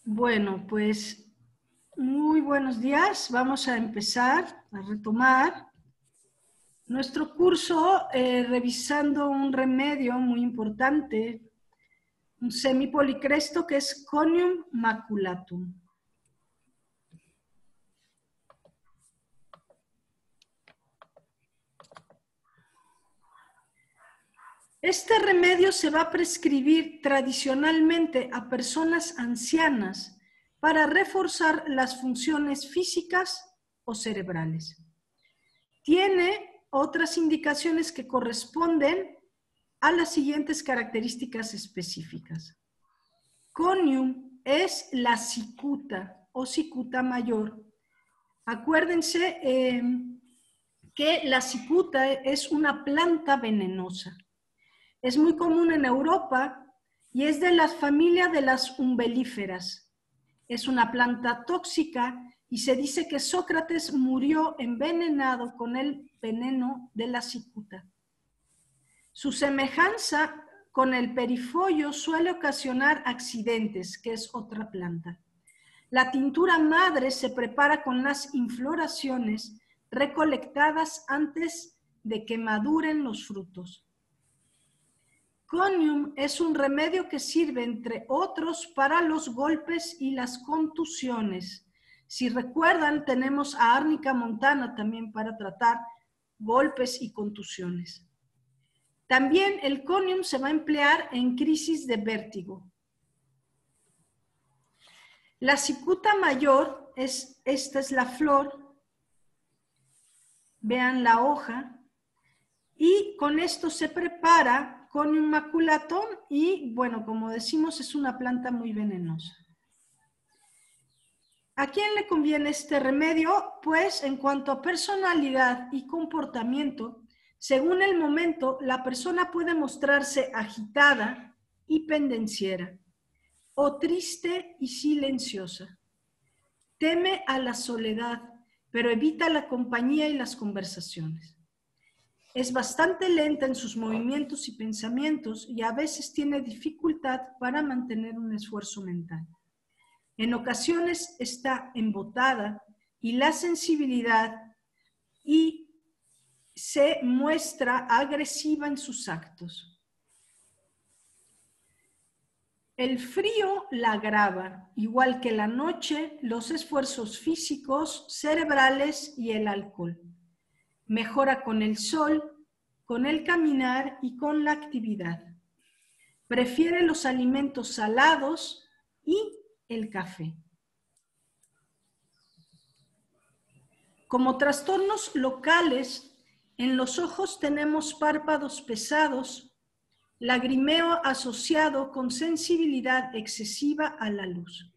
Bueno, pues muy buenos días. Vamos a empezar a retomar nuestro curso revisando un remedio muy importante, un semipolicresto que es Conium maculatum. Este remedio se va a prescribir tradicionalmente a personas ancianas para reforzar las funciones físicas o cerebrales. Tiene otras indicaciones que corresponden a las siguientes características específicas. Conium es la cicuta o cicuta mayor. Acuérdense que la cicuta es una planta venenosa. Es muy común en Europa y es de la familia de las umbelíferas. Es una planta tóxica y se dice que Sócrates murió envenenado con el veneno de la cicuta. Su semejanza con el perifollo suele ocasionar accidentes, que es otra planta. La tintura madre se prepara con las infloraciones recolectadas antes de que maduren los frutos. Conium es un remedio que sirve, entre otros, para los golpes y las contusiones. Si recuerdan, tenemos a Árnica montana también para tratar golpes y contusiones. También el Conium se va a emplear en crisis de vértigo. La cicuta mayor, esta es la flor, vean la hoja, y con esto se prepara Conium maculatum y, bueno, como decimos, es una planta muy venenosa. ¿A quién le conviene este remedio? Pues en cuanto a personalidad y comportamiento, según el momento, la persona puede mostrarse agitada y pendenciera, o triste y silenciosa. Teme a la soledad, pero evita la compañía y las conversaciones. Es bastante lenta en sus movimientos y pensamientos y a veces tiene dificultad para mantener un esfuerzo mental. En ocasiones está embotada y la sensibilidad y se muestra agresiva en sus actos. El frío la agrava, igual que la noche, los esfuerzos físicos, cerebrales y el alcohol. Mejora con el sol, con el caminar y con la actividad. Prefiere los alimentos salados y el café. Como trastornos locales, en los ojos tenemos párpados pesados, lagrimeo asociado con sensibilidad excesiva a la luz.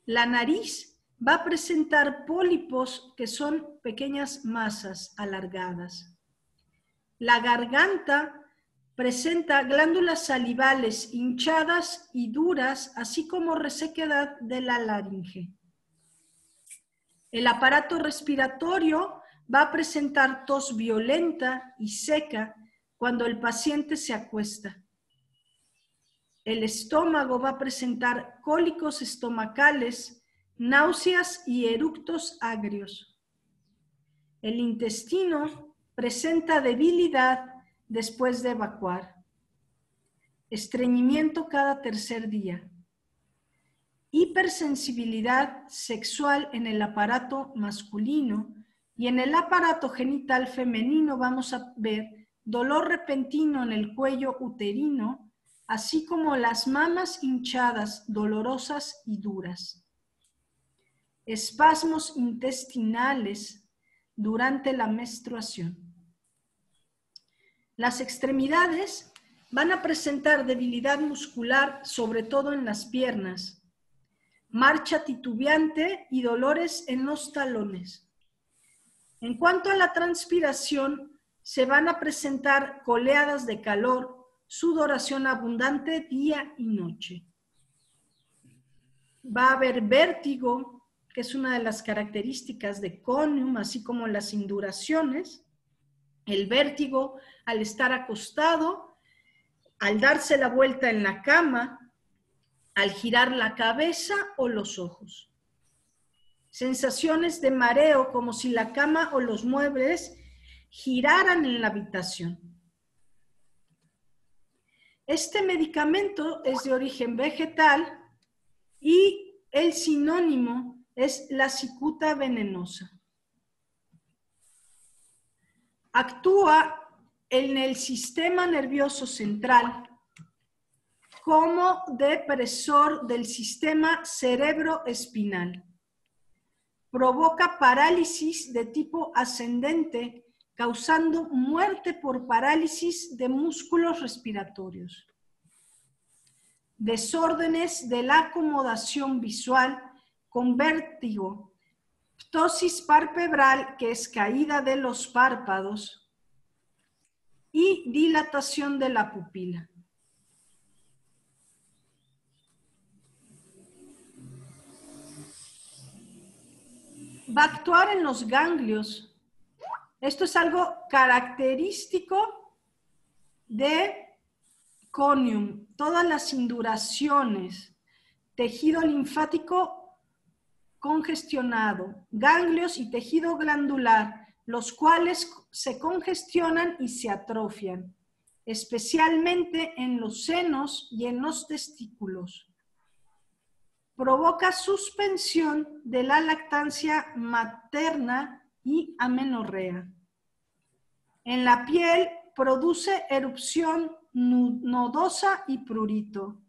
La nariz va a presentar pólipos que son pequeñas masas alargadas. La garganta presenta glándulas salivales hinchadas y duras, así como resequedad de la laringe. El aparato respiratorio va a presentar tos violenta y seca cuando el paciente se acuesta. El estómago va a presentar cólicos estomacales, náuseas y eructos agrios. El intestino presenta debilidad después de evacuar. Estreñimiento cada tercer día. Hipersensibilidad sexual en el aparato masculino y en el aparato genital femenino vamos a ver dolor repentino en el cuello uterino, así como las mamas hinchadas, dolorosas y duras. Espasmos intestinales durante la menstruación. Las extremidades van a presentar debilidad muscular, sobre todo en las piernas, marcha titubeante y dolores en los talones. En cuanto a la transpiración, se van a presentar coleadas de calor, sudoración abundante día y noche. Va a haber vértigo, que es una de las características de Conium, así como las induraciones. El vértigo al estar acostado, al darse la vuelta en la cama, al girar la cabeza o los ojos. Sensaciones de mareo como si la cama o los muebles giraran en la habitación. Este medicamento es de origen vegetal y el sinónimo es la cicuta venenosa. Actúa en el sistema nervioso central como depresor del sistema cerebroespinal. Provoca parálisis de tipo ascendente, causando muerte por parálisis de músculos respiratorios. Desórdenes de la acomodación visual con vértigo, ptosis palpebral, que es caída de los párpados, y dilatación de la pupila. Va a actuar en los ganglios. Esto es algo característico de conium. Todas las induraciones, tejido linfático congestionado, ganglios y tejido glandular, los cuales se congestionan y se atrofian, especialmente en los senos y en los testículos. Provoca suspensión de la lactancia materna y amenorrea. En la piel produce erupción nodosa y prurito.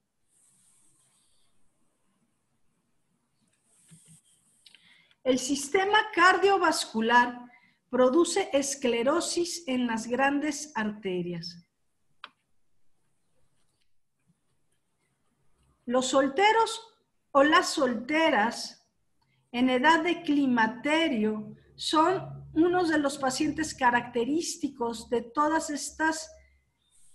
El sistema cardiovascular produce esclerosis en las grandes arterias. Los solteros o las solteras en edad de climaterio son unos de los pacientes característicos de todas estas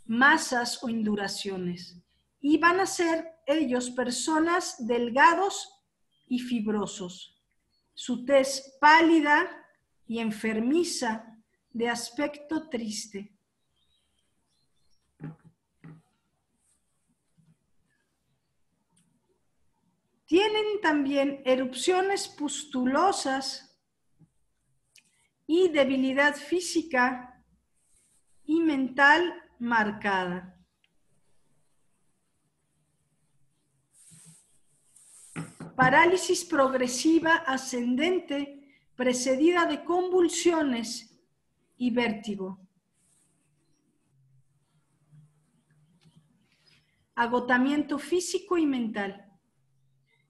masas o induraciones, y van a ser ellos personas delgados y fibrosos, su tez pálida y enfermiza, de aspecto triste. Tienen también erupciones pustulosas y debilidad física y mental marcada. Parálisis progresiva ascendente precedida de convulsiones y vértigo. Agotamiento físico y mental.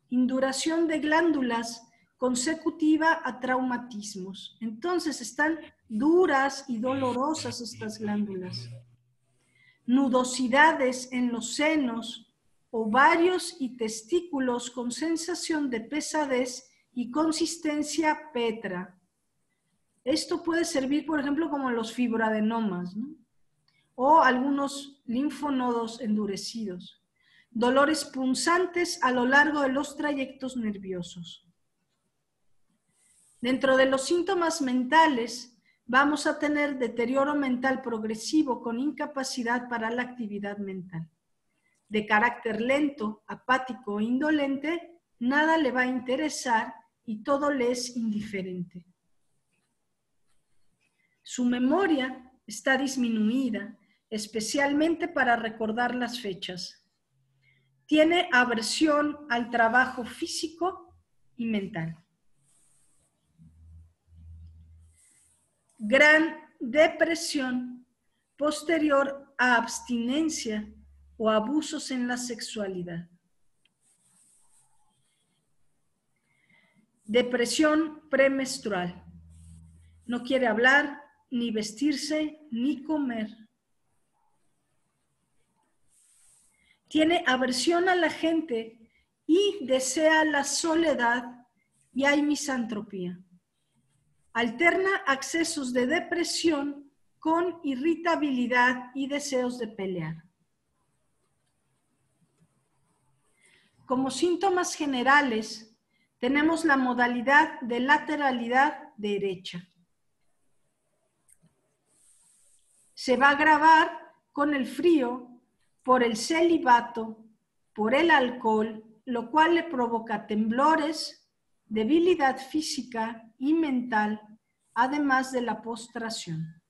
Induración de glándulas consecutiva a traumatismos. Entonces están duras y dolorosas estas glándulas. Nudosidades en los senos, ovarios y testículos con sensación de pesadez y consistencia petra. Esto puede servir, por ejemplo, como los fibroadenomas, ¿no? O algunos linfonodos endurecidos. Dolores punzantes a lo largo de los trayectos nerviosos. Dentro de los síntomas mentales, vamos a tener deterioro mental progresivo con incapacidad para la actividad mental. De carácter lento, apático o indolente, nada le va a interesar y todo le es indiferente. Su memoria está disminuida, especialmente para recordar las fechas. Tiene aversión al trabajo físico y mental. Gran depresión posterior a abstinencia o abusos en la sexualidad. Depresión premenstrual. No quiere hablar, ni vestirse, ni comer. Tiene aversión a la gente y desea la soledad, y hay misantropía. Alterna accesos de depresión con irritabilidad y deseos de pelear. Como síntomas generales, tenemos la modalidad de lateralidad derecha. Se va a agravar con el frío por el celibato por el alcohol, lo cual le provoca temblores, debilidad física y mental, además de la postración.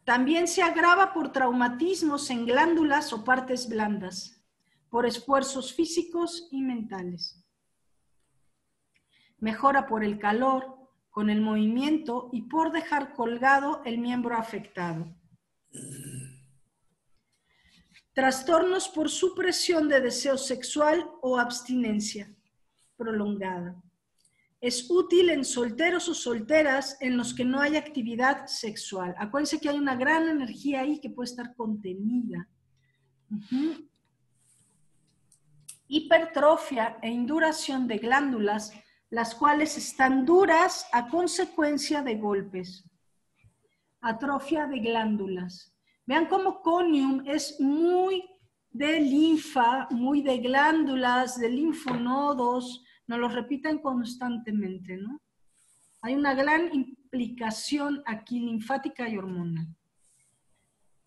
También se agrava por traumatismos en glándulas o partes blandas, por esfuerzos físicos y mentales. Mejora por el calor, con el movimiento y por dejar colgado el miembro afectado. Trastornos por supresión de deseo sexual o abstinencia prolongada. Es útil en solteros o solteras en los que no hay actividad sexual. Acuérdense que hay una gran energía ahí que puede estar contenida. Hipertrofia e induración de glándulas, las cuales están duras a consecuencia de golpes. Atrofia de glándulas. Vean cómo conium es muy de linfa, muy de glándulas, de linfonodos, nos lo repiten constantemente, ¿no? Hay una gran implicación aquí linfática y hormonal.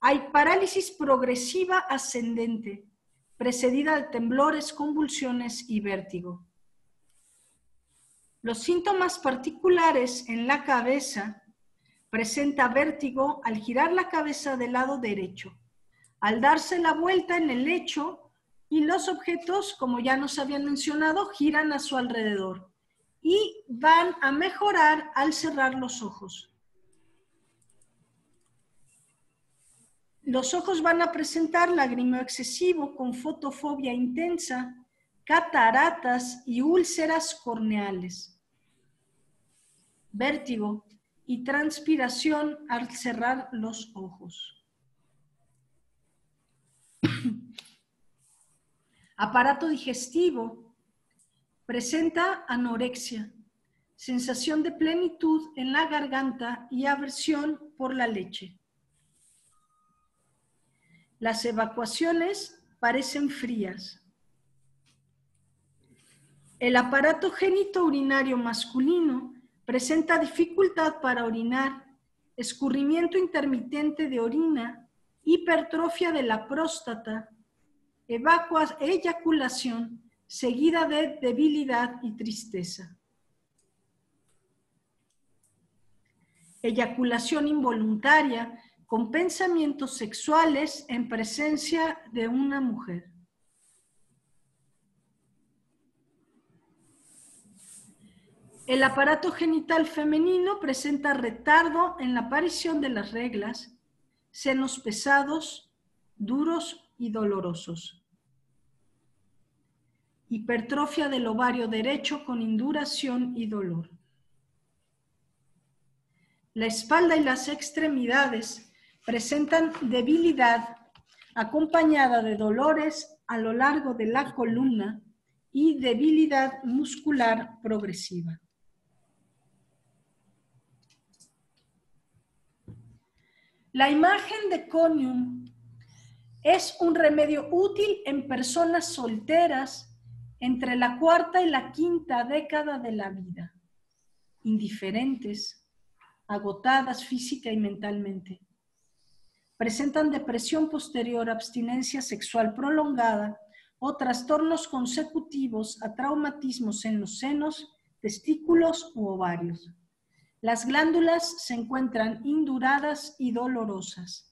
Hay parálisis progresiva ascendente, precedida de temblores, convulsiones y vértigo. Los síntomas particulares en la cabeza presenta vértigo al girar la cabeza del lado derecho, al darse la vuelta en el lecho y los objetos, como ya nos habían mencionado, giran a su alrededor y van a mejorar al cerrar los ojos. Los ojos van a presentar lagrimeo excesivo con fotofobia intensa, cataratas y úlceras corneales, vértigo y transpiración al cerrar los ojos. Aparato digestivo, presenta anorexia, sensación de plenitud en la garganta y aversión por la leche. Las evacuaciones parecen frías. El aparato genitourinario masculino presenta dificultad para orinar, escurrimiento intermitente de orina, hipertrofia de la próstata, eyaculación seguida de debilidad y tristeza. Eyaculación involuntaria con pensamientos sexuales en presencia de una mujer. El aparato genital femenino presenta retardo en la aparición de las reglas, senos pesados, duros y dolorosos. Hipertrofia del ovario derecho con induración y dolor. La espalda y las extremidades presentan debilidad acompañada de dolores a lo largo de la columna y debilidad muscular progresiva. La imagen de conium es un remedio útil en personas solteras entre la cuarta y la quinta década de la vida, indiferentes, agotadas física y mentalmente. Presentan depresión posterior, abstinencia sexual prolongada o trastornos consecutivos a traumatismos en los senos, testículos u ovarios. Las glándulas se encuentran induradas y dolorosas.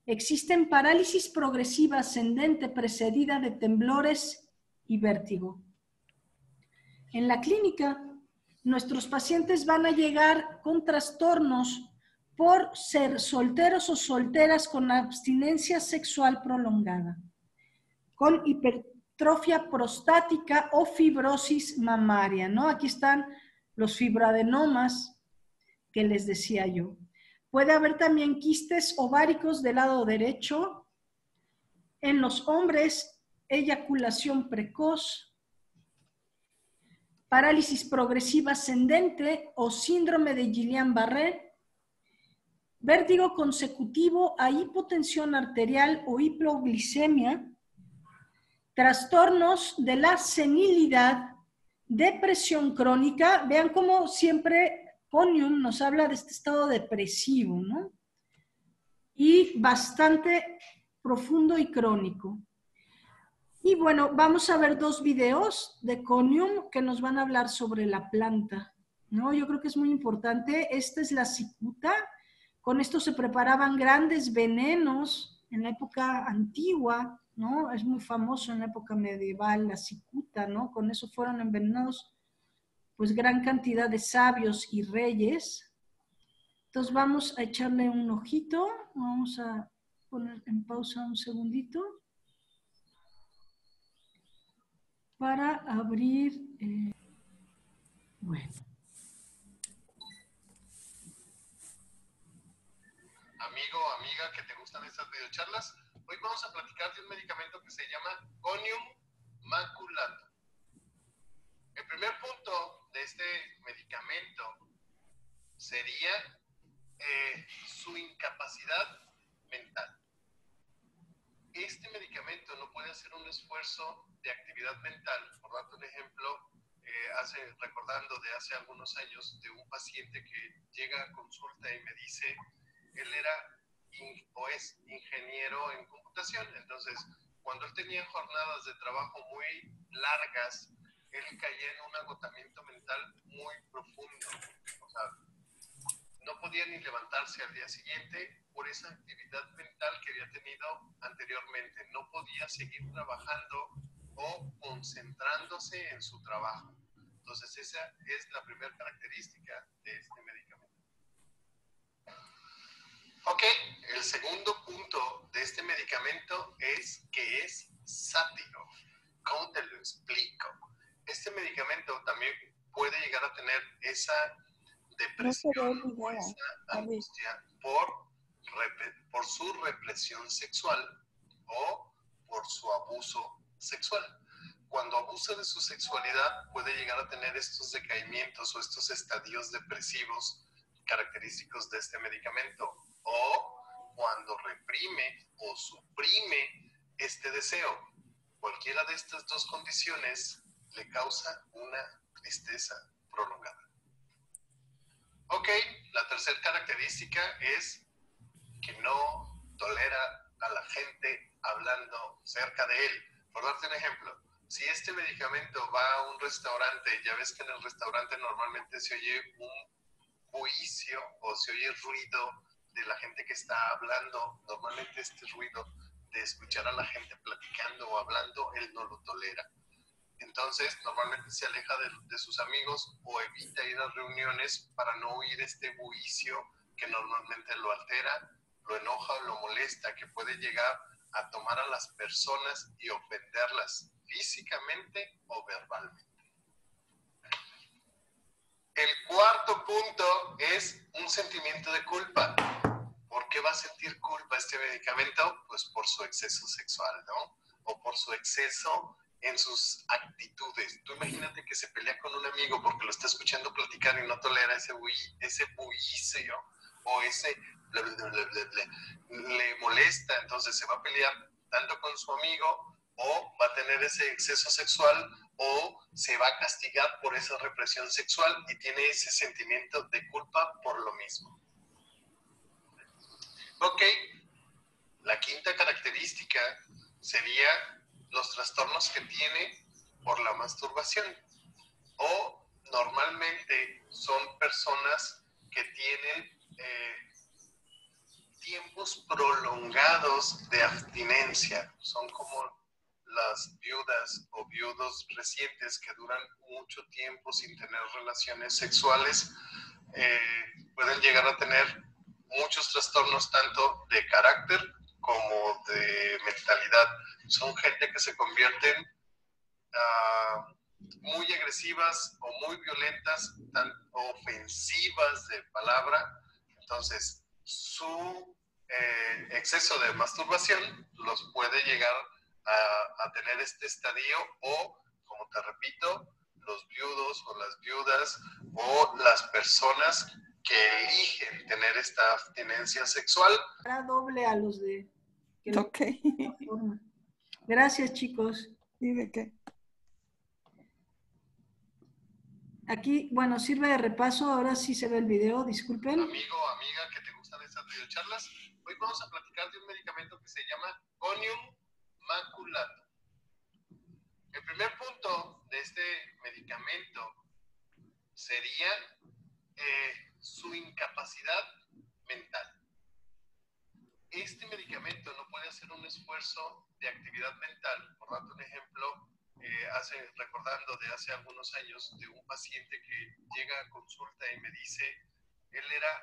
Existen parálisis progresiva ascendente precedida de temblores y vértigo. En la clínica, nuestros pacientes van a llegar con trastornos por ser solteros o solteras con abstinencia sexual prolongada, con hipertrofia prostática o fibrosis mamaria, ¿no? Aquí están los fibroadenomas que les decía yo. Puede haber también quistes ováricos del lado derecho. En los hombres, eyaculación precoz, parálisis progresiva ascendente o síndrome de Guillain-Barré, vértigo consecutivo a hipotensión arterial o hipoglicemia, trastornos de la senilidad, depresión crónica. Vean cómo siempre Conium nos habla de este estado depresivo, ¿no? Y bastante profundo y crónico. Y bueno, vamos a ver 2 videos de Conium que nos van a hablar sobre la planta, ¿no? Yo creo que es muy importante. Esta es la cicuta. Con esto se preparaban grandes venenos en la época antigua, ¿no? Es muy famoso en la época medieval la cicuta, ¿no? Con eso fueron envenenados pues gran cantidad de sabios y reyes. Entonces vamos a echarle un ojito. Vamos a poner en pausa un segundito para abrir. Bueno. Amigo o amiga que te gustan estas videocharlas, hoy vamos a platicar de un medicamento que se llama Conium maculatum. El primer punto de este medicamento sería su incapacidad mental. Este medicamento no puede hacer un esfuerzo de actividad mental. Por darte un ejemplo, recordando de hace algunos años de un paciente que llega a consulta y me dice, él era o es ingeniero en computación, entonces cuando él tenía jornadas de trabajo muy largas, él caía en un agotamiento mental muy profundo. O sea, no podía ni levantarse al día siguiente por esa actividad mental que había tenido anteriormente. No podía seguir trabajando o concentrándose en su trabajo. Entonces esa es la primera característica de este medicamento. Ok, el segundo punto de este medicamento es que es sático. ¿Cómo te lo explico? Este medicamento también puede llegar a tener esa depresión o esa angustia por su represión sexual o por su abuso sexual. Cuando abusa de su sexualidad puede llegar a tener estos decaimientos o estos estadios depresivos característicos de este medicamento, o cuando reprime o suprime este deseo. Cualquiera de estas dos condiciones le causa una tristeza prolongada. Ok, la tercera característica es que no tolera a la gente hablando cerca de él. Por darte un ejemplo, si este medicamento va a un restaurante, ya ves que en el restaurante normalmente se oye un bullicio o se oye ruido de la gente que está hablando. Normalmente este ruido de escuchar a la gente platicando o hablando, él no lo tolera. Entonces, normalmente se aleja de sus amigos o evita ir a reuniones para no oír este bullicio que normalmente lo altera, lo enoja o lo molesta, que puede llegar a tomar a las personas y ofenderlas físicamente o verbalmente. El cuarto punto es un sentimiento de culpa. ¿Por qué va a sentir culpa este medicamento? Pues por su exceso sexual, ¿no? O por su exceso en sus actitudes. Tú imagínate que se pelea con un amigo porque lo está escuchando platicar y no tolera ese bullicio o ese bla, bla, bla, bla, bla, le molesta, entonces se va a pelear tanto con su amigo o va a tener ese exceso sexual o se va a castigar por esa represión sexual y tiene ese sentimiento de culpa por lo mismo. Ok, la quinta característica sería los trastornos que tiene por la masturbación, o normalmente son personas que tienen tiempos prolongados de abstinencia, son como las viudas o viudos recientes que duran mucho tiempo sin tener relaciones sexuales, pueden llegar a tener muchos trastornos tanto de carácter como de mentalidad. Son gente que se convierten muy agresivas o muy violentas, tan ofensivas de palabra. Entonces, su exceso de masturbación los puede llegar a tener este estadio o, como te repito, los viudos o las viudas o las personas que eligen tener esta abstinencia sexual. Para doble a los de... Ok. Gracias, chicos. ¿Y de qué? Aquí, bueno, sirve de repaso, ahora sí se ve el video, disculpen. Amigo o amiga que te gustan estas videocharlas, hoy vamos a platicar de un medicamento que se llama Conium Maculatum. El primer punto de este medicamento sería su incapacidad mental. Este medicamento no puede hacer un esfuerzo de actividad mental. Por darte un ejemplo, recordando de hace algunos años de un paciente que llega a consulta y me dice, él era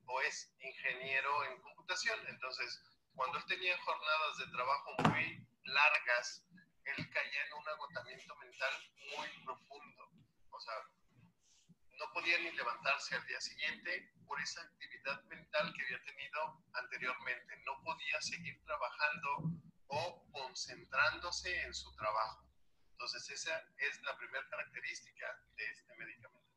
o es ingeniero en computación. Entonces, cuando él tenía jornadas de trabajo muy largas, él caía en un agotamiento mental muy profundo. O sea, no podía ni levantarse al día siguiente por esa actividad mental que había tenido anteriormente. No podía seguir trabajando o concentrándose en su trabajo. Entonces, esa es la primera característica de este medicamento.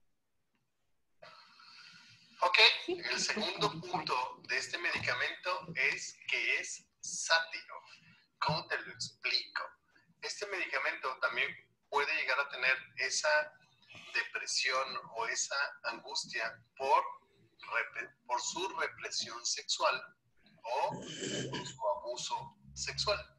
Ok, el segundo punto de este medicamento es que es sátiro. ¿Cómo te lo explico? Este medicamento también puede llegar a tener esa depresión o esa angustia por su represión sexual o por su abuso sexual.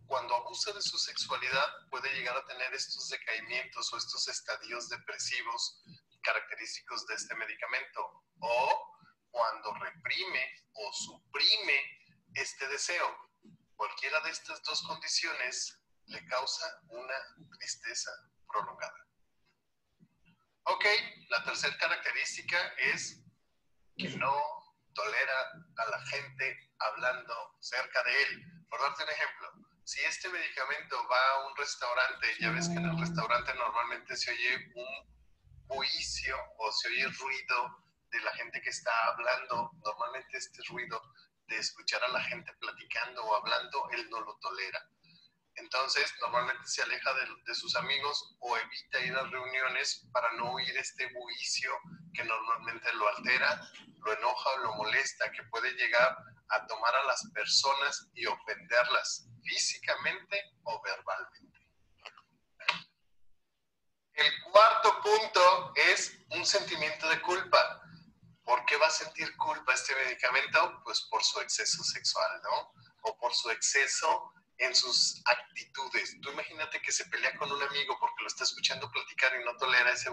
Cuando abusa de su sexualidad puede llegar a tener estos decaimientos o estos estadios depresivos característicos de este medicamento, o cuando reprime o suprime este deseo. Cualquiera de estas dos condiciones le causa una tristeza prolongada. Ok, la tercera característica es que no tolera a la gente hablando cerca de él. Por darte un ejemplo, si este medicamento va a un restaurante, ya ves que en el restaurante normalmente se oye un bullicio o se oye ruido de la gente que está hablando. Normalmente este ruido de escuchar a la gente platicando o hablando, él no lo tolera. Entonces, normalmente se aleja de sus amigos o evita ir a reuniones para no oír este bullicio que normalmente lo altera, lo enoja o lo molesta, que puede llegar a tomar a las personas y ofenderlas físicamente o verbalmente. El cuarto punto es un sentimiento de culpa. ¿Por qué va a sentir culpa este medicamento? Pues por su exceso sexual, ¿no? O por su exceso en sus actitudes. Tú imagínate que se pelea con un amigo porque lo está escuchando platicar y no tolera ese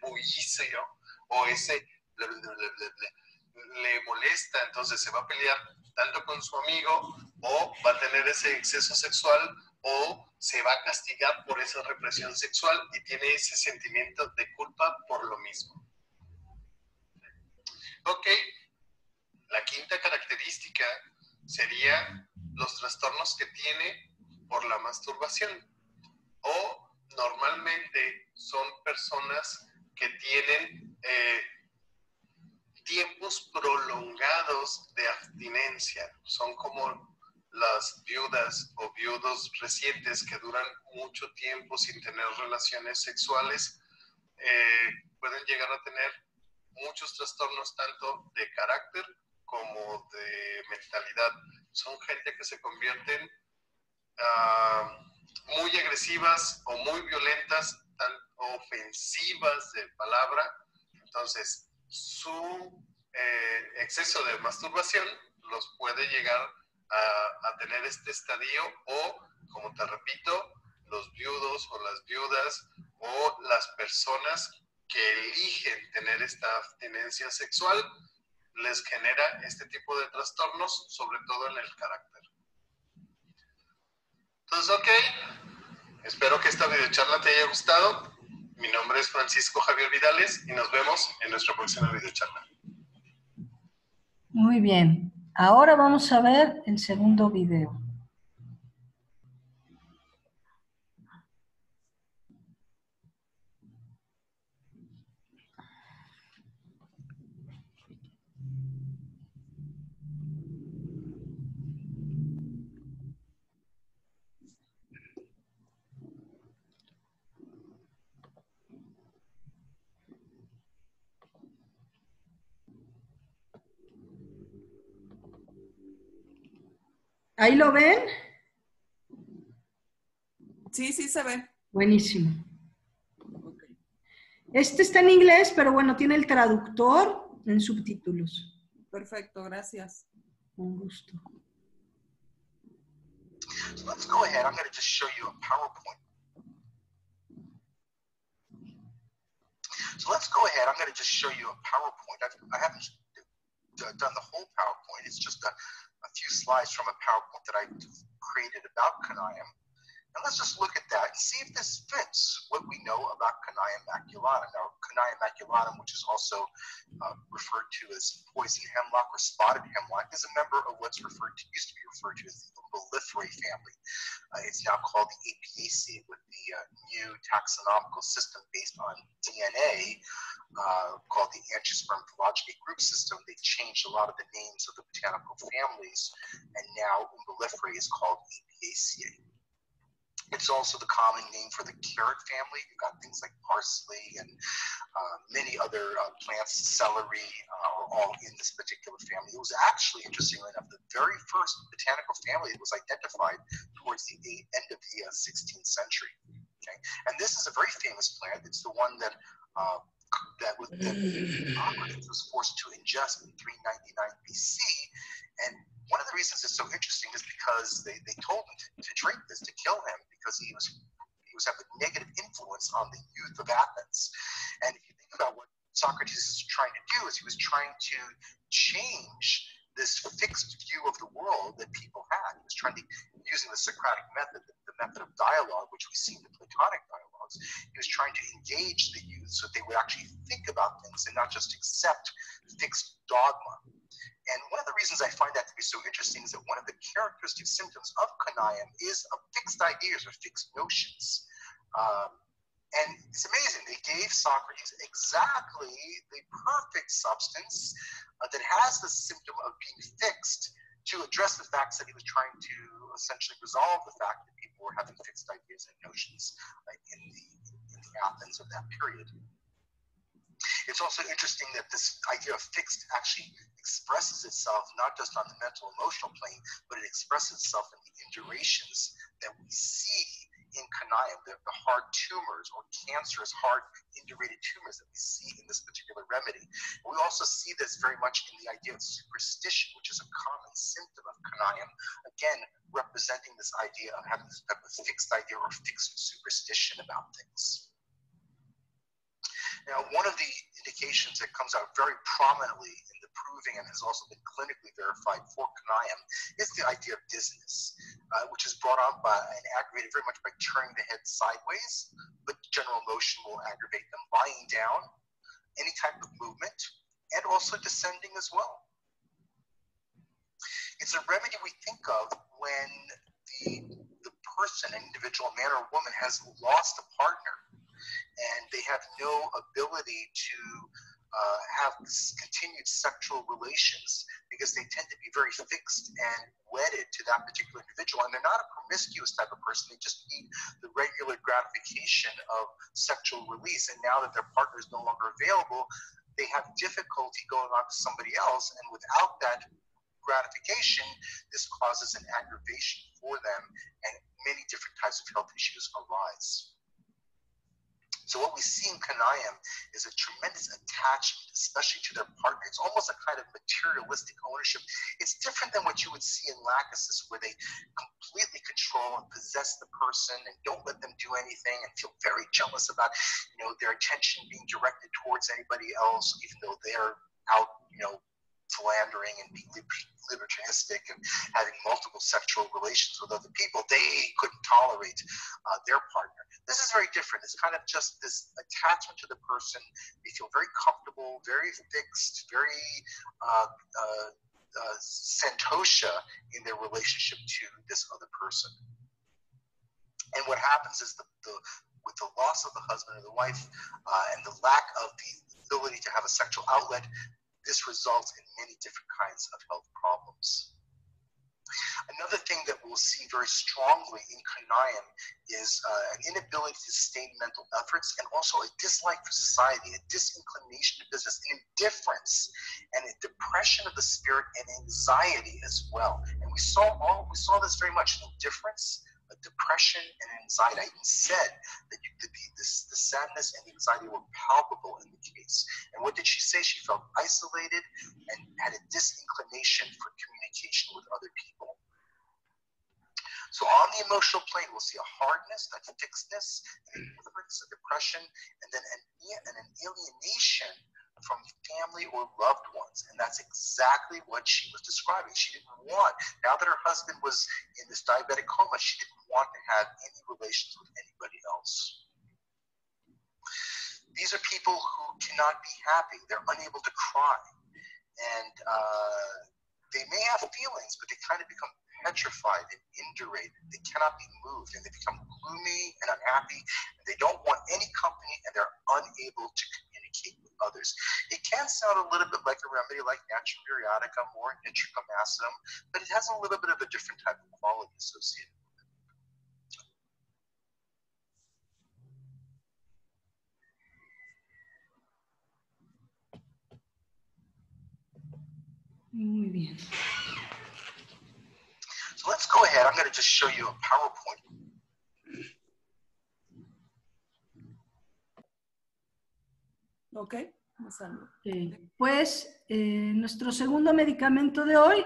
bullicio o ese le molesta, entonces se va a pelear tanto con su amigo o va a tener ese exceso sexual o se va a castigar por esa represión sexual y tiene ese sentimiento de culpa por lo mismo. Ok, la quinta característica sería los trastornos que tiene por la masturbación, o normalmente son personas que tienen tiempos prolongados de abstinencia. Son como las viudas o viudos recientes que duran mucho tiempo sin tener relaciones sexuales. Pueden llegar a tener muchos trastornos tanto de carácter como de mentalidad. Son gente que se convierten muy agresivas o muy violentas, tan ofensivas de palabra. Entonces, su exceso de masturbación los puede llegar a tener este estadio, o, como te repito, los viudos o las viudas o las personas que eligen tener esta abstinencia sexual les genera este tipo de trastornos, sobre todo en el carácter. Entonces, ok, espero que esta videocharla te haya gustado. Mi nombre es Francisco Javier Vidales y nos vemos en nuestra próxima videocharla. Muy bien, ahora vamos a ver el segundo video. ¿Ahí lo ven? Sí, sí se ve. Buenísimo. Okay. Este está en inglés, pero bueno, tiene el traductor en subtítulos. Perfecto, gracias. Un gusto. So let's go ahead. I'm going to just show you a PowerPoint. So let's go ahead. I'm going to just show you a PowerPoint. I haven't done the whole PowerPoint. It's just a few slides from a PowerPoint that I created about Kanayam. And let's just look at that and see if this fits what we know about Kanayam maculatum. Now, Kanayam maculatum, which is also referred to as poison hemlock or spotted hemlock, is a member of what's used to be referred to as the Umbelliferae family. It's now called the Apiaceae with the new taxonomical system based on DNA called the Angiosperm Phylogeny Group System. They changed a lot of the names of the botanical families, and now Umbelliferae is called Apiaceae. It's also the common name for the carrot family. You've got things like parsley and many other plants, celery, are all in this particular family. It was actually, interestingly enough, the very first botanical family that was identified towards the end of the 16th century. Okay? And this is a very famous plant. It's the one that Socrates was forced to ingest in 399 BC. And one of the reasons it's so interesting is because they told him to drink this, to kill him, because he was having a negative influence on the youth of Athens. And if you think about what Socrates is trying to do, is he was trying to change this fixed view of the world that people had. He was trying to, using the Socratic method, the method of dialogue, which we see in the Platonic dialogues, he was trying to engage the youth so that they would actually think about things and not just accept fixed dogma. And one of the reasons I find that to be so interesting is that one of the characteristic symptoms of Kanayam is of fixed ideas or fixed notions. And it's amazing. They gave Socrates exactly the perfect substance that has the symptom of being fixed to address the facts that he was trying to essentially resolve the fact that people were having fixed ideas and notions in the Athens of that period. It's also interesting that this idea of fixed actually expresses itself not just on the mental emotional plane, but it expresses itself in the indurations that we see in Kanayam, the hard tumors or cancerous hard indurated tumors that we see in this particular remedy. And we also see this very much in the idea of superstition, which is a common symptom of Kanayam, again, representing this idea of having this type of fixed idea or fixed superstition about things. Now, one of the indications that comes out very prominently in the proving and has also been clinically verified for Kanayam is the idea of dizziness, which is brought on by and aggravated very much by turning the head sideways, but general motion will aggravate them, lying down, any type of movement, and also descending as well. It's a remedy we think of when the person, an individual, man or woman, has lost a partner and they have no ability to have continued sexual relations because they tend to be very fixed and wedded to that particular individual. And they're not a promiscuous type of person. They just need the regular gratification of sexual release. And now that their partner is no longer available, they have difficulty going on to somebody else. And without that gratification, this causes an aggravation for them, and many different types of health issues arise. So what we see in Kanayam is a tremendous attachment, especially to their partner. It's almost a kind of materialistic ownership. It's different than what you would see in Lachesis, where they completely control and possess the person and don't let them do anything and feel very jealous about, their attention being directed towards anybody else, even though they're out, philandering and being libertinistic and having multiple sexual relations with other people. They couldn't tolerate their partner. This is very different. It's kind of just this attachment to the person. They feel very comfortable, very fixed, very santosha in their relationship to this other person. And what happens is with the loss of the husband or the wife and the lack of the ability to have a sexual outlet, this results in many different kinds of health problems. Another thing that we'll see very strongly in Kanayam is an inability to sustain mental efforts, and also a dislike for society, a disinclination to business, an indifference, and a depression of the spirit and anxiety as well. And we saw this very much: indifference, a depression and anxiety. I even said that the sadness and the anxiety were palpable in the case. And what did she say? She felt isolated and had a disinclination for communication with other people. So on the emotional plane, we'll see a hardness, that fixedness, an indifference, a depression, and then an alienation from family or loved ones. And that's exactly what she was describing. She didn't want, now that her husband was in this diabetic coma, she didn't want to have any relations with anybody else. These are people who cannot be happy. They're unable to cry. And they may have feelings, but they kind of become petrified and indurated. They cannot be moved, and they become gloomy and unhappy, and they don't want any company, and they're unable to communicate with others. It can sound a little bit like a remedy like Natrium muriaticum or Nitricum acidum, but it has a little bit of a different type of quality associated with it. Muy bien. So let's go ahead. I'm going to just show you a PowerPoint. Okay. Pues nuestro segundo medicamento de hoy,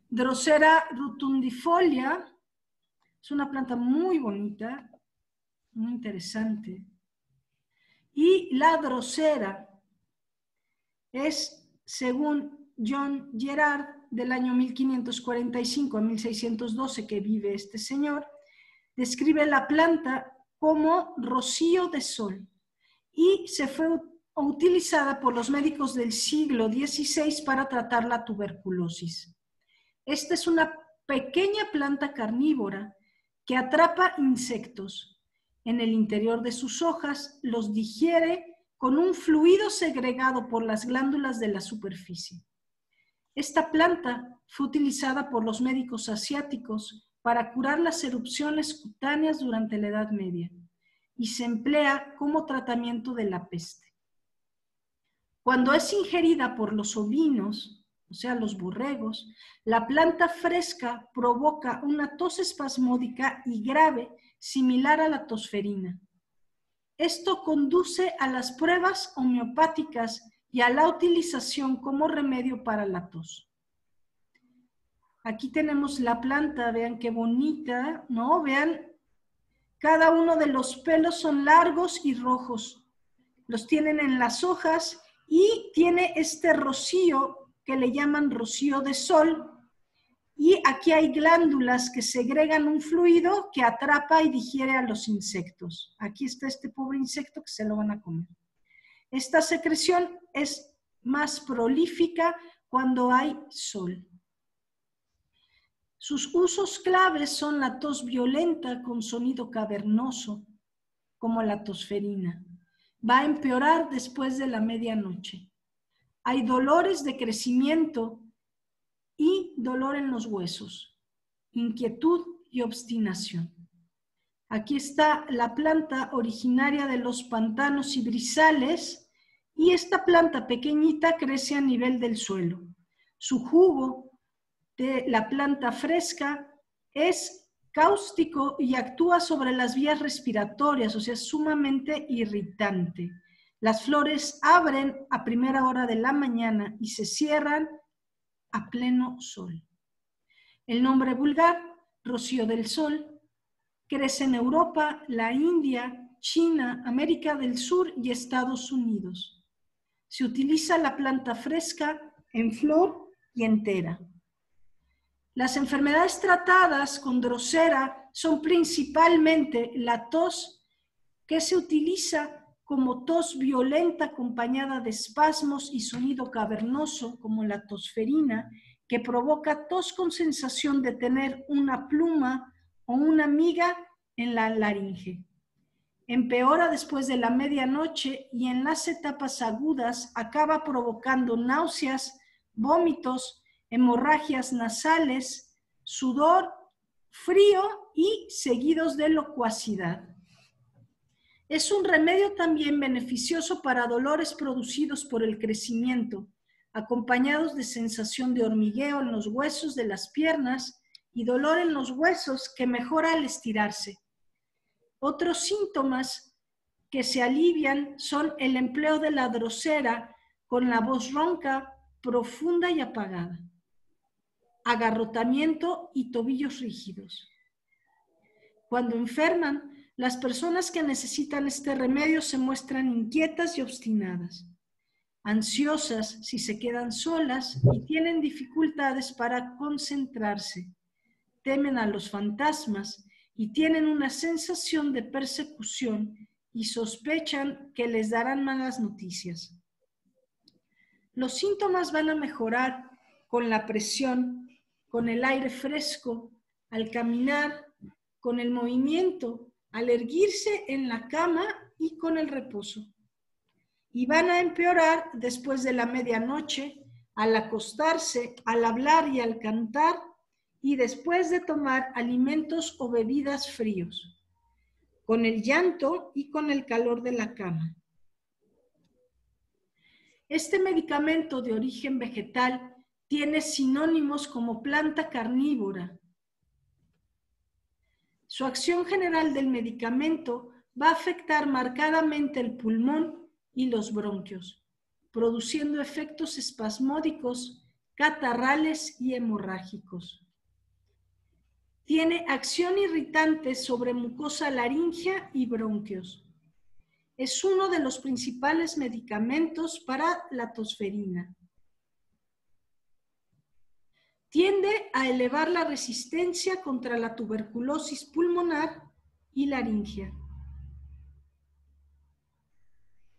Drosera rotundifolia, es una planta muy bonita, muy interesante. Y la drosera es, según John Gerard, del año 1545 a 1612 que vive este señor, describe la planta como rocío de sol y se fue utilizada por los médicos del siglo XVI para tratar la tuberculosis. Esta es una pequeña planta carnívora que atrapa insectos. En el interior de sus hojas los digiere con un fluido segregado por las glándulas de la superficie. Esta planta fue utilizada por los médicos asiáticos para curar las erupciones cutáneas durante la Edad Media y se emplea como tratamiento de la peste. Cuando es ingerida por los ovinos, o sea, los borregos, la planta fresca provoca una tos espasmódica y grave similar a la tosferina. Esto conduce a las pruebas homeopáticas y a la utilización como remedio para la tos. Aquí tenemos la planta, vean qué bonita, ¿no? Vean, cada uno de los pelos son largos y rojos. Los tienen en las hojas y tiene este rocío que le llaman rocío de sol. Y aquí hay glándulas que segregan un fluido que atrapa y digiere a los insectos. Aquí está este pobre insecto que se lo van a comer. Esta secreción es más prolífica cuando hay sol. Sus usos claves son la tos violenta con sonido cavernoso, como la tosferina. Va a empeorar después de la medianoche. Hay dolores de crecimiento y dolor en los huesos, inquietud y obstinación. Aquí está la planta originaria de los pantanos y brizales, y esta planta pequeñita crece a nivel del suelo. Su jugo de la planta fresca es cáustico y actúa sobre las vías respiratorias, o sea, es sumamente irritante. Las flores abren a primera hora de la mañana y se cierran a pleno sol. El nombre vulgar, rocío del sol, crece en Europa, la India, China, América del Sur y Estados Unidos. Se utiliza la planta fresca en flor y entera. Las enfermedades tratadas con Drosera son principalmente la tos, que se utiliza como tos violenta acompañada de espasmos y sonido cavernoso, como la tosferina, que provoca tos con sensación de tener una pluma o una miga en la laringe. Empeora después de la medianoche y en las etapas agudas acaba provocando náuseas, vómitos, hemorragias nasales, sudor, frío y seguidos de locuacidad. Es un remedio también beneficioso para dolores producidos por el crecimiento, acompañados de sensación de hormigueo en los huesos de las piernas y dolor en los huesos que mejora al estirarse. Otros síntomas que se alivian son el empleo de la drosera con la voz ronca, profunda y apagada, agarrotamiento y tobillos rígidos. Cuando enferman, las personas que necesitan este remedio se muestran inquietas y obstinadas, ansiosas si se quedan solas y tienen dificultades para concentrarse, temen a los fantasmas y tienen una sensación de persecución y sospechan que les darán malas noticias. Los síntomas van a mejorar con la presión, con el aire fresco, al caminar, con el movimiento, al erguirse en la cama y con el reposo. Y van a empeorar después de la medianoche, al acostarse, al hablar y al cantar, y después de tomar alimentos o bebidas fríos, con el llanto y con el calor de la cama. Este medicamento de origen vegetal tiene sinónimos como planta carnívora. Su acción general del medicamento va a afectar marcadamente el pulmón y los bronquios, produciendo efectos espasmódicos, catarrales y hemorrágicos. Tiene acción irritante sobre mucosa laríngea y bronquios. Es uno de los principales medicamentos para la tosferina. Tiende a elevar la resistencia contra la tuberculosis pulmonar y laringea.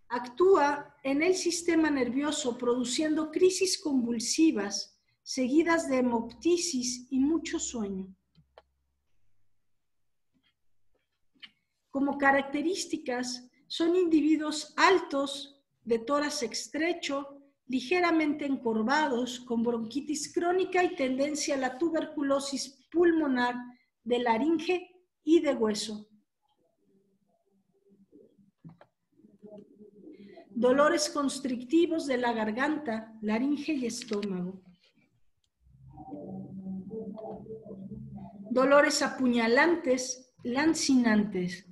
Actúa en el sistema nervioso produciendo crisis convulsivas seguidas de hemoptisis y mucho sueño. Como características, son individuos altos, de tórax estrecho, ligeramente encorvados, con bronquitis crónica y tendencia a la tuberculosis pulmonar de laringe y de hueso. Dolores constrictivos de la garganta, laringe y estómago. Dolores apuñalantes, lancinantes.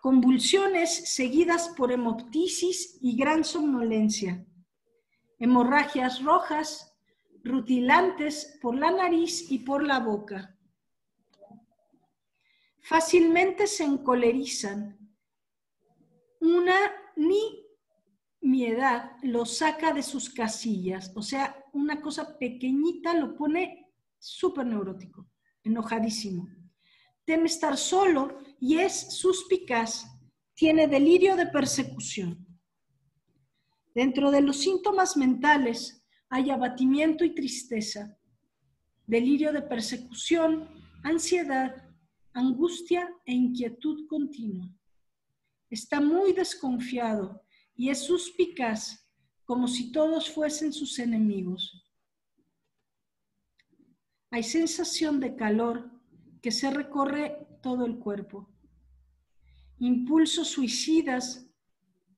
Convulsiones seguidas por hemoptisis y gran somnolencia. Hemorragias rojas, rutilantes por la nariz y por la boca. Fácilmente se encolerizan. Una nimiedad los saca de sus casillas, o sea, una cosa pequeñita lo pone súper neurótico, enojadísimo. Teme estar solo y es suspicaz, tiene delirio de persecución. Dentro de los síntomas mentales hay abatimiento y tristeza, delirio de persecución, ansiedad, angustia e inquietud continua. Está muy desconfiado y es suspicaz, como si todos fuesen sus enemigos. Hay sensación de calor que se recorre todo el cuerpo. Impulsos suicidas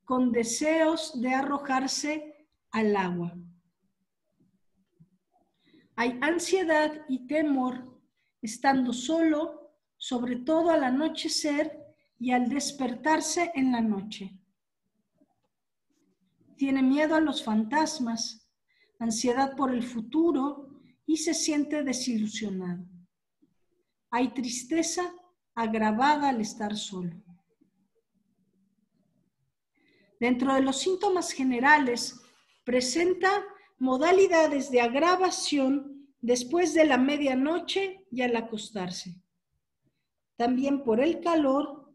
con deseos de arrojarse al agua. Hay ansiedad y temor estando solo, sobre todo al anochecer y al despertarse en la noche. Tiene miedo a los fantasmas, ansiedad por el futuro y se siente desilusionado. Hay tristeza agravada al estar solo. Dentro de los síntomas generales, presenta modalidades de agravación después de la medianoche y al acostarse. También por el calor,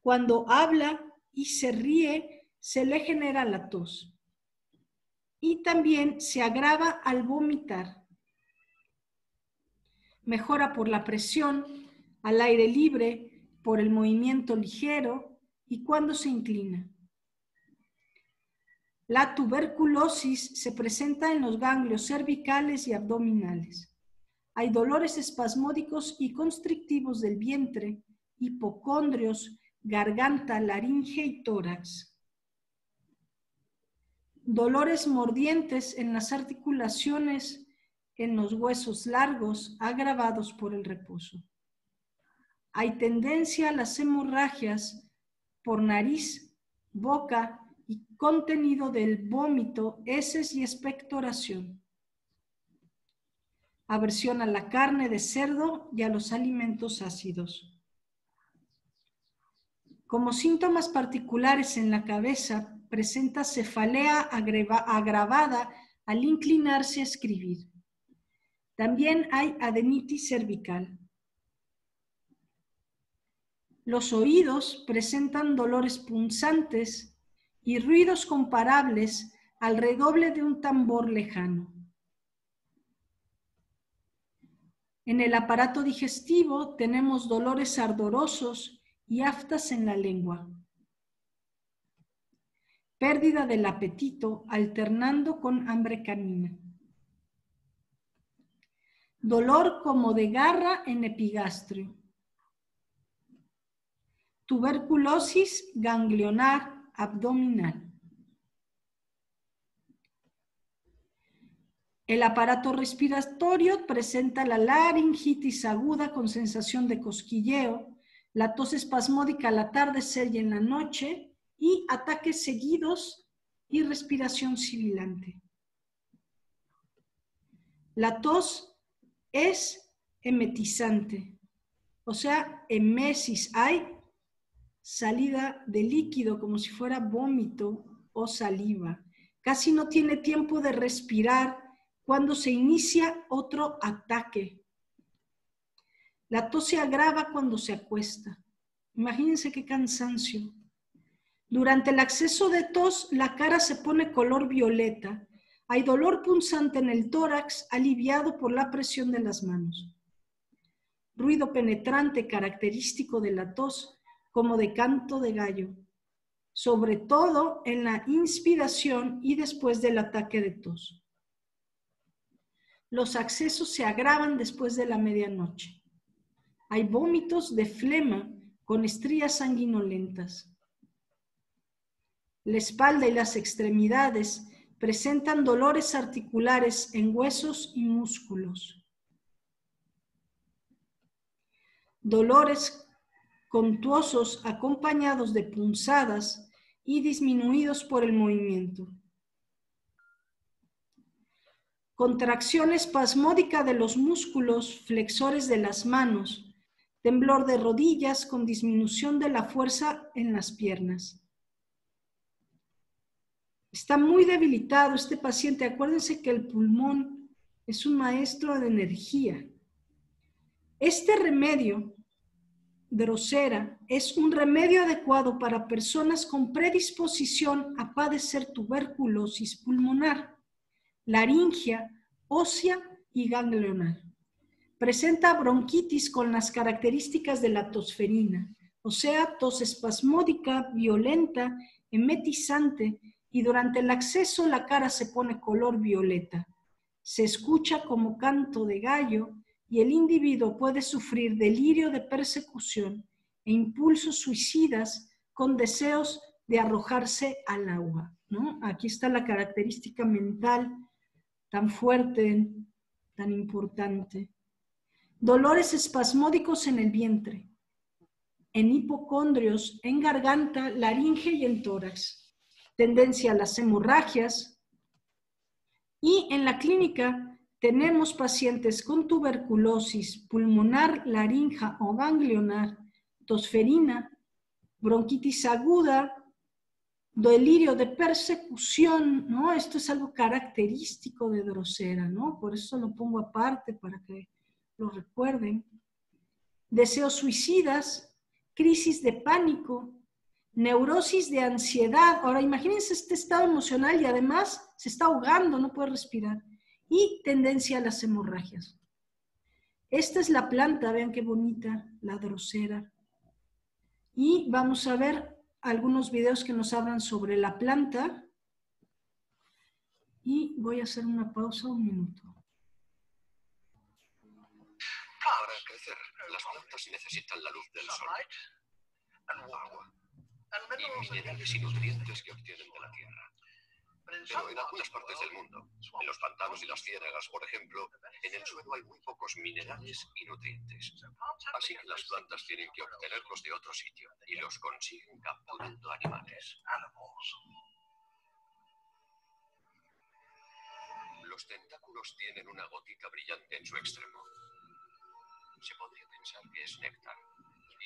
cuando habla y se ríe, se le genera la tos. Y también se agrava al vomitar. Mejora por la presión, al aire libre, por el movimiento ligero y cuando se inclina. La tuberculosis se presenta en los ganglios cervicales y abdominales. Hay dolores espasmódicos y constrictivos del vientre, hipocondrios, garganta, laringe y tórax. Dolores mordientes en las articulaciones en los huesos largos agravados por el reposo. Hay tendencia a las hemorragias por nariz, boca y contenido del vómito, heces y expectoración. Aversión a la carne de cerdo y a los alimentos ácidos. Como síntomas particulares en la cabeza, presenta cefalea agravada al inclinarse a escribir. También hay adenitis cervical. Los oídos presentan dolores punzantes y ruidos comparables al redoble de un tambor lejano. En el aparato digestivo tenemos dolores ardorosos y aftas en la lengua. Pérdida del apetito alternando con hambre canina. Dolor como de garra en epigastrio. Tuberculosis ganglionar abdominal. El aparato respiratorio presenta la laringitis aguda con sensación de cosquilleo, la tos espasmódica al atardecer y en la noche y ataques seguidos y respiración sibilante. La tos es emetizante, o sea, emesis, hay salida de líquido como si fuera vómito o saliva. Casi no tiene tiempo de respirar cuando se inicia otro ataque. La tos se agrava cuando se acuesta. Imagínense qué cansancio. Durante el acceso de tos, la cara se pone color violeta. Hay dolor punzante en el tórax, aliviado por la presión de las manos. Ruido penetrante característico de la tos, como de canto de gallo, sobre todo en la inspiración y después del ataque de tos. Los accesos se agravan después de la medianoche. Hay vómitos de flema con estrías sanguinolentas. La espalda y las extremidades presentan dolores articulares en huesos y músculos. Dolores contuosos acompañados de punzadas y disminuidos por el movimiento. Contracción espasmódica de los músculos flexores de las manos, temblor de rodillas con disminución de la fuerza en las piernas. Está muy debilitado este paciente. Acuérdense que el pulmón es un maestro de energía. Este remedio, Drosera, es un remedio adecuado para personas con predisposición a padecer tuberculosis pulmonar, laringia, ósea y ganglionar. Presenta bronquitis con las características de la tosferina, o sea, tos espasmódica, violenta, emetizante, y durante el acceso la cara se pone color violeta. Se escucha como canto de gallo y el individuo puede sufrir delirio de persecución e impulsos suicidas con deseos de arrojarse al agua, ¿no? Aquí está la característica mental tan fuerte, tan importante. Dolores espasmódicos en el vientre, en hipocondrios, en garganta, laringe y en tórax. Tendencia a las hemorragias. Y en la clínica tenemos pacientes con tuberculosis pulmonar, laringe o ganglionar, tosferina, bronquitis aguda, delirio de persecución, ¿no? Esto es algo característico de Drosera, ¿no? Por eso lo pongo aparte para que lo recuerden. Deseos suicidas, crisis de pánico, neurosis de ansiedad. Ahora imagínense este estado emocional y además se está ahogando, no puede respirar. Y tendencia a las hemorragias. Esta es la planta, vean qué bonita, la Drosera. Y vamos a ver algunos videos que nos hablan sobre la planta. Y voy a hacer una pausa un minuto. Para crecer, las plantas necesitan la luz del sol, agua y minerales y nutrientes que obtienen de la tierra. Pero en algunas partes del mundo, en los pantanos y las ciénagas, por ejemplo, en el suelo hay muy pocos minerales y nutrientes. Así que las plantas tienen que obtenerlos de otro sitio y los consiguen capturando animales. Los tentáculos tienen una gotita brillante en su extremo. Se podría pensar que es néctar,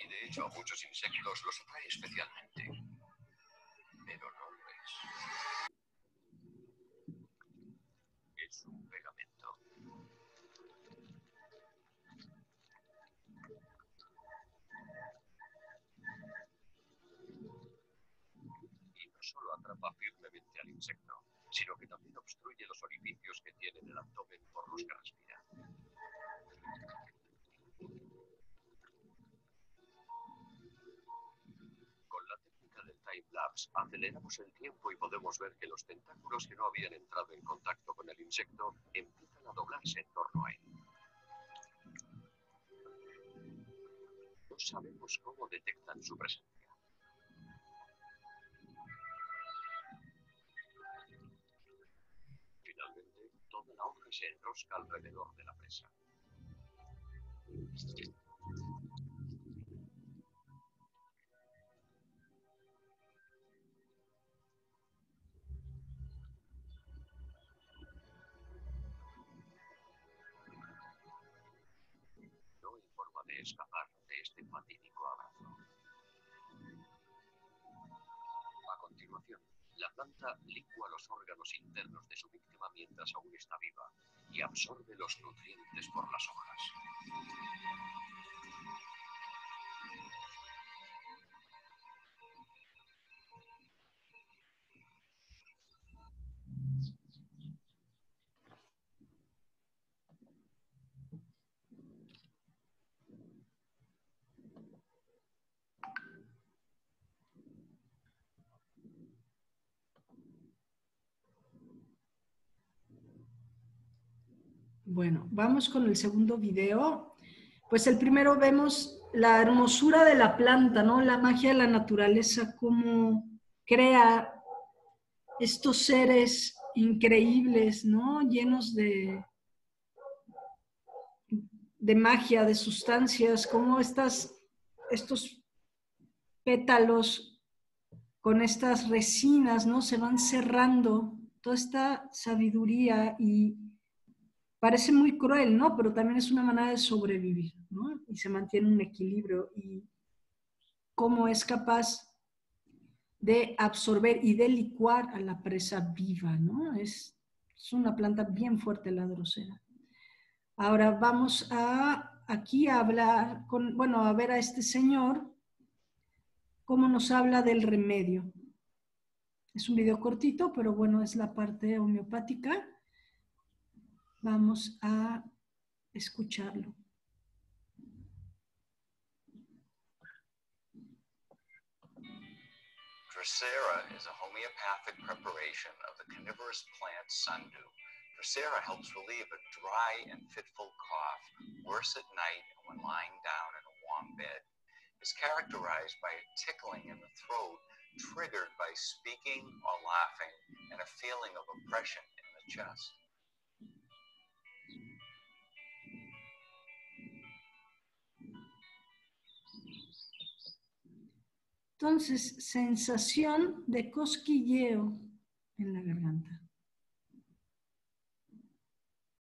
y de hecho a muchos insectos los atrae especialmente. Pero no lo es. Es un pegamento. Y no solo atrapa firmemente al insecto, sino que también obstruye los orificios que tiene en el abdomen por los que respira. Con la técnica del time-lapse aceleramos el tiempo y podemos ver que los tentáculos que no habían entrado en contacto con el insecto empiezan a doblarse en torno a él. No sabemos cómo detectan su presencia. Finalmente, toda la hoja se enrosca alrededor de la presa. No hay forma de escapar de este fatídico abrazo. A continuación, la planta licúa los órganos internos de su víctima mientras aún está viva y absorbe los nutrientes por las hojas. Bueno, vamos con el segundo video. Pues el primero vemos la hermosura de la planta, ¿no? La magia de la naturaleza, cómo crea estos seres increíbles, ¿no? Llenos de magia, de sustancias, cómo estos pétalos con estas resinas, ¿no? Se van cerrando, toda esta sabiduría y parece muy cruel, ¿no? Pero también es una manera de sobrevivir, ¿no? Y se mantiene un equilibrio y cómo es capaz de absorber y de licuar a la presa viva, ¿no? Es una planta bien fuerte la drosera. Ahora vamos aquí a hablar a ver a este señor cómo nos habla del remedio. Es un video cortito, pero bueno, es la parte homeopática. Vamos a escucharlo. Drosera is a homeopathic preparation of the carnivorous plant sundew. Drosera helps relieve a dry and fitful cough, worse at night and when lying down in a warm bed. It's characterized by a tickling in the throat triggered by speaking or laughing and a feeling of oppression in the chest. Entonces, sensación de cosquilleo en la garganta.